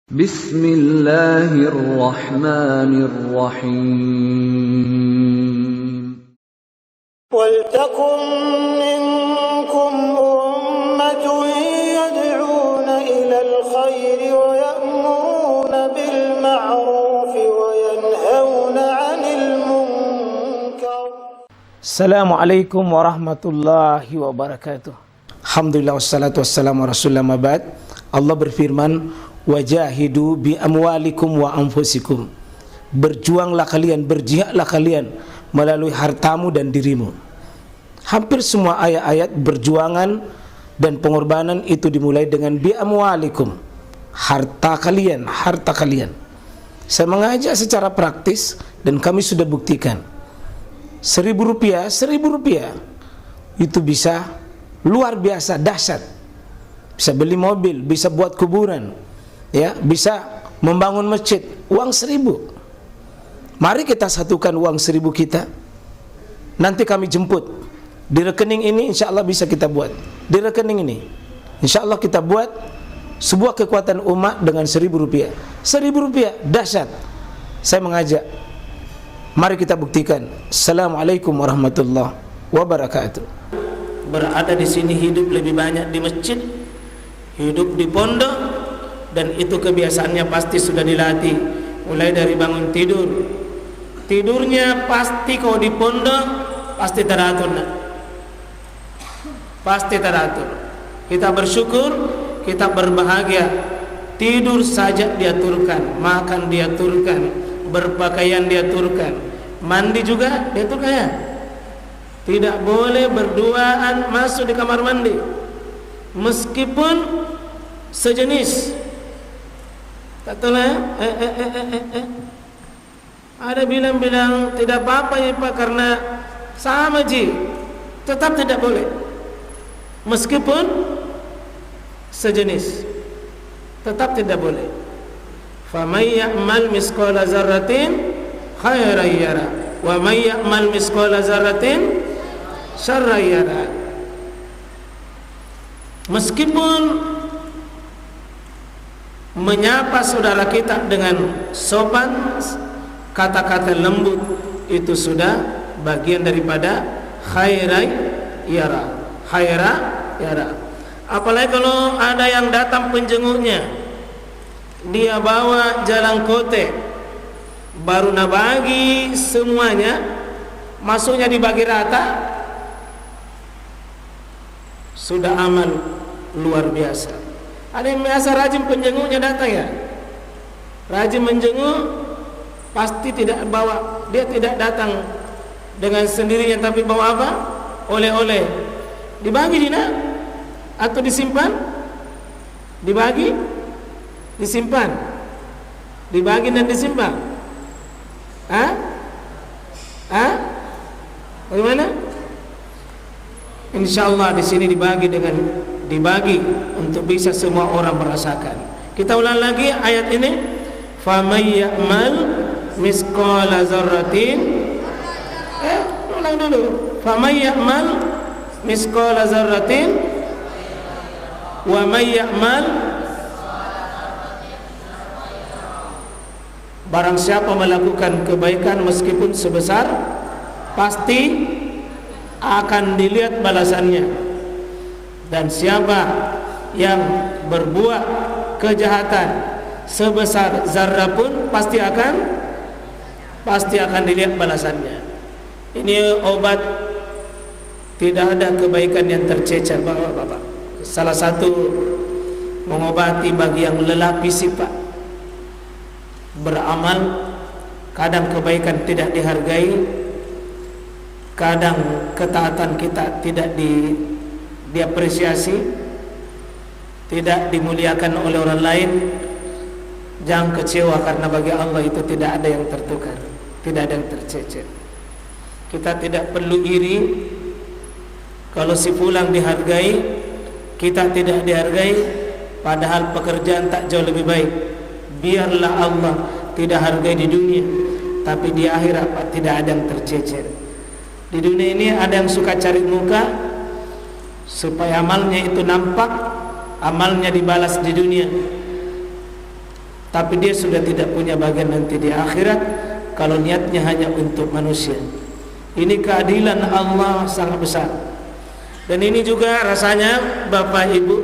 Bismillahirrahmanirrahim. وَلْتَكُنْ مِنْكُمْ أُمَّةٌ يَدْعُونَ إِلَى الْخَيْرِ وَيَأْمُرُونَ بِالْمَعْرُوفِ وَيَنْهَوْنَ عَنِ الْمُنْكَرِ. Assalamualaikum warahmatullahi wabarakatuh. Alhamdulillah wassalatu wassalamu rasulullah mabad. Allah berfirman, wajahidu bi amwalikum wa anfusikum. Berjuanglah kalian, berjihadlah kalian melalui hartamu dan dirimu. Hampir semua ayat-ayat berjuangan dan pengorbanan itu dimulai dengan bi amwalikum, harta kalian, harta kalian. Saya mengajak secara praktis dan kami sudah buktikan. Rp1.000 itu bisa luar biasa dahsyat. Bisa beli mobil, bisa buat kuburan, ya, bisa membangun masjid. Uang 1.000. Mari kita satukan uang 1.000 kita. Nanti kami jemput. Di rekening ini insya Allah bisa kita buat. Di rekening ini insya Allah kita buat sebuah kekuatan umat dengan Rp1.000. Rp1.000 dahsyat. Saya mengajak, mari kita buktikan. Assalamualaikum warahmatullahi wabarakatuh. Berada di sini hidup lebih banyak di masjid, hidup di pondok, dan itu kebiasaannya pasti sudah dilatih. Mulai dari bangun tidur, tidurnya pasti kalau di pondok pasti teratur, nah. Pasti teratur. Kita bersyukur, kita berbahagia. Tidur saja diaturkan, makan diaturkan, berpakaian diaturkan, mandi juga diaturkan, ya. Tidak boleh berduaan masuk di kamar mandi, meskipun sejenis. Katalah, ada bilang tidak apa-apa ya Pak, karena sama ji, tetap tidak boleh, meskipun sejenis, tetap tidak boleh. Famay ya'mal misqala dzarratin khairan yara, wa may ya'mal misqala dzarratin syarran yara. Meskipun menyapa saudara kita dengan sopan, kata-kata lembut, itu sudah bagian daripada khairan yara. Khaira yara. Apalagi kalau ada yang datang penjenguknya, dia bawa jalan kote, baru nabagi semuanya, masuknya dibagi rata, sudah amal luar biasa. Ada yang biasa rajin penjenguknya datang, ya, rajin menjenguk, pasti tidak bawa, dia tidak datang dengan sendirinya, tapi bawa apa? Oleh-oleh. Dibagi Dina atau disimpan? Dibagi, disimpan, dibagi dan disimpan. Bagaimana? Insyaallah di sini dibagi untuk bisa semua orang merasakan. Kita ulang lagi ayat ini. Famay ya'mal misqala dzarratin. Ulang dulu. Famay ya'mal misqala dzarratin wa may ya'mal, barang siapa melakukan kebaikan meskipun sebesar, pasti akan dilihat balasannya. Dan siapa yang berbuat kejahatan sebesar zarrah pun pasti akan dilihat balasannya. Ini obat, tidak ada kebaikan yang tercecer, Bapak-bapak. Salah satu mengobati bagi yang lelah fisik, Pak, beramal. Kadang kebaikan tidak dihargai, kadang ketaatan kita tidak diapresiasi, tidak dimuliakan oleh orang lain. Jangan kecewa, karena bagi Allah itu tidak ada yang tertukar, tidak ada yang tercecer. Kita tidak perlu iri kalau si fulan dihargai, kita tidak dihargai, padahal pekerjaan tak jauh lebih baik. Biarlah Allah tidak hargai di dunia, tapi di akhirat Pak, tidak ada yang tercecer. Di dunia ini ada yang suka cari muka supaya amalnya itu nampak, amalnya dibalas di dunia. tapi dia sudah tidak punya bagian nanti di akhirat kalau niatnya hanya untuk manusia. Ini keadilan Allah sangat besar. Dan ini juga rasanya Bapak Ibu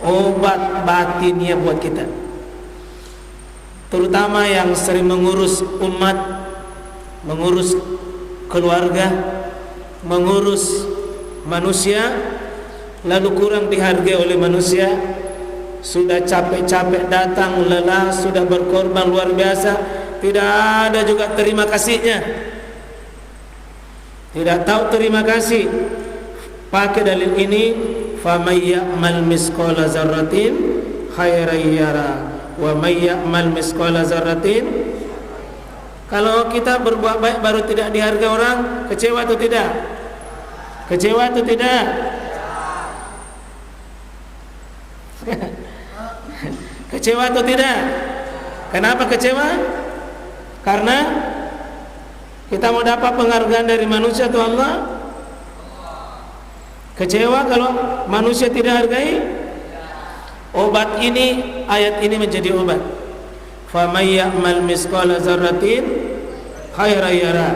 obat batinnya buat kita, terutama yang sering mengurus umat, mengurus keluarga, mengurus manusia, lalu kurang dihargai oleh manusia. Sudah capek-capek datang, lelah, sudah berkorban luar biasa, tidak ada juga terima kasihnya, tidak tahu terima kasih. Pakai dalil ini, faman ya'mal misqala dzarratin khairan yara wa may ya'mal misqala dzarratin. Kalau kita berbuat baik baru tidak dihargai orang, kecewa atau tidak? Kecewa atau tidak? Kecewa atau tidak? Kenapa kecewa? Karena kita mau dapat penghargaan dari manusia atau Allah? Kecewa kalau manusia tidak hargai. Obat ini, ayat ini menjadi obat. Faman ya'mal misqala dzarratin khairan yara.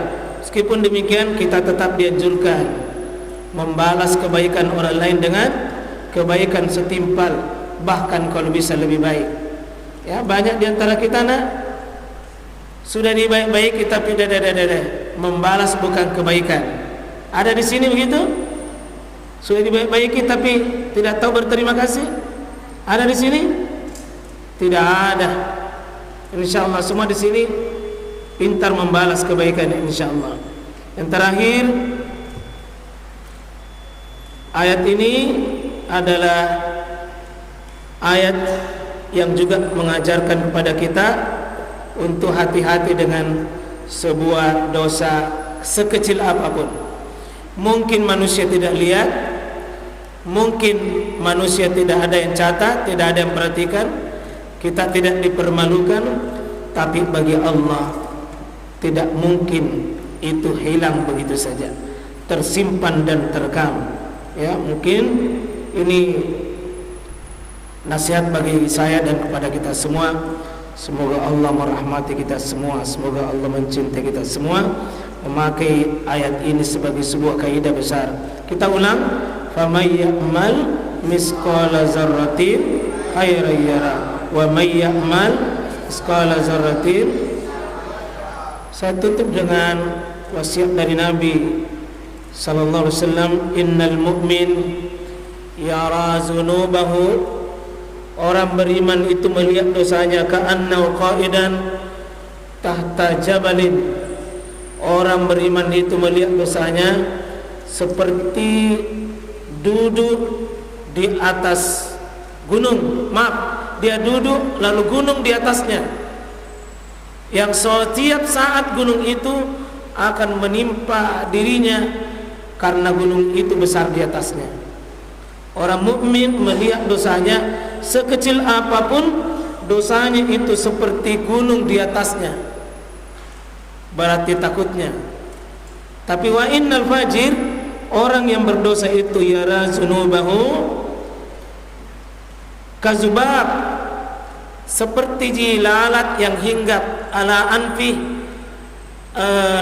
Meskipun demikian kita tetap dianjurkan membalas kebaikan orang lain dengan kebaikan setimpal, bahkan kalau bisa lebih baik. Ya, banyak di antara kita sudah dibaik-baiki tapi membalas bukan kebaikan. Ada di sini begitu? Sudah dibaik-baiki tapi tidak tahu berterima kasih? Ada di sini? Tidak ada. Insyaallah semua di sini pintar membalas kebaikan, insyaallah. Yang terakhir, ayat ini adalah ayat yang juga mengajarkan kepada kita untuk hati-hati dengan sebuah dosa sekecil apapun. Mungkin manusia tidak lihat, mungkin manusia tidak ada yang catat, tidak ada yang perhatikan, kita tidak dipermalukan, tapi bagi Allah tidak mungkin itu hilang begitu saja, tersimpan dan terekam. Ya, mungkin ini nasihat bagi saya dan kepada kita semua. Semoga Allah merahmati kita semua, semoga Allah mencintai kita semua, memakai ayat ini sebagai sebuah kaidah besar. Kita ulang, faman ya'mal misqala dzarratin khairan yara wa may ya'mal misqala dzarratin. Saya tutup dengan wasiat dari Nabi sallallahu alaihi wasallam, innal mu'min yara dzunubahu. Orang beriman itu melihat dosanya ka'annahu qa'idan tahta jabalin. Orang beriman itu melihat dosanya seperti duduk di atas gunung. Maaf, dia duduk lalu gunung di atasnya, yang setiap saat gunung itu akan menimpa dirinya karena gunung itu besar di atasnya. Orang mukmin melihat dosanya sekecil apapun, dosanya itu seperti gunung di atasnya, berarti takutnya. Tapi wa innal fajir, orang yang berdosa itu yara dzunubahu kazubab, seperti jilalat yang hinggap ala anfi,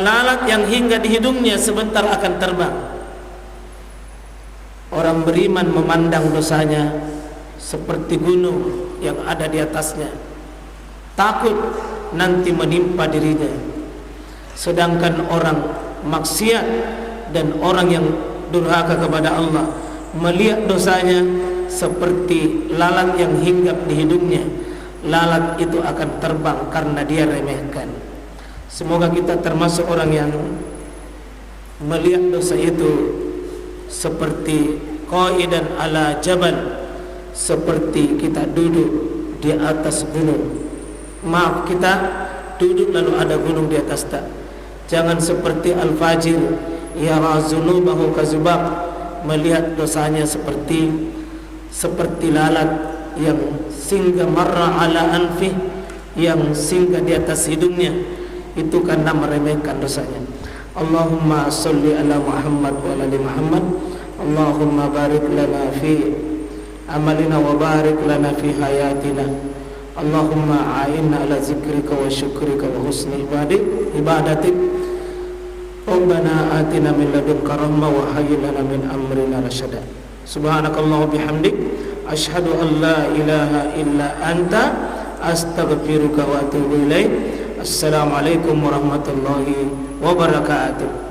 lalat yang hinggap di hidungnya sebentar akan terbang. Orang beriman memandang dosanya seperti gunung yang ada di atasnya, takut nanti menimpa dirinya. Sedangkan orang maksiat dan orang yang durhaka kepada Allah melihat dosanya seperti lalat yang hinggap di hidungnya. Lalat itu akan terbang karena dia remehkan. Semoga kita termasuk orang yang melihat dosa itu seperti qa'idan ala jabal, seperti kita duduk di atas gunung. Maaf, kita duduk lalu ada gunung di atas, tak. Jangan seperti al-fajir yara dzunubahu kazubab, melihat dosanya seperti lalat yang singgah marra ala anfih, yang singgah di atas hidungnya, itu karena meremehkan dosanya. Allahumma salli ala Muhammad wa ala ali Muhammad. Allahumma barik lana fi amalina wa barik lana fi hayatina Allahumma a'inna ala zikrika wa syukrika wa husni ibadatik. Rabbana atina min ladunka rahmah wa hayyi lana min amrina rasyada. Subhanakallah bihamdik, asyhadu an la ilaha illa anta, astaghfiruka wa atubu ilaik. Assalamualaikum warahmatullahi wabarakatuh.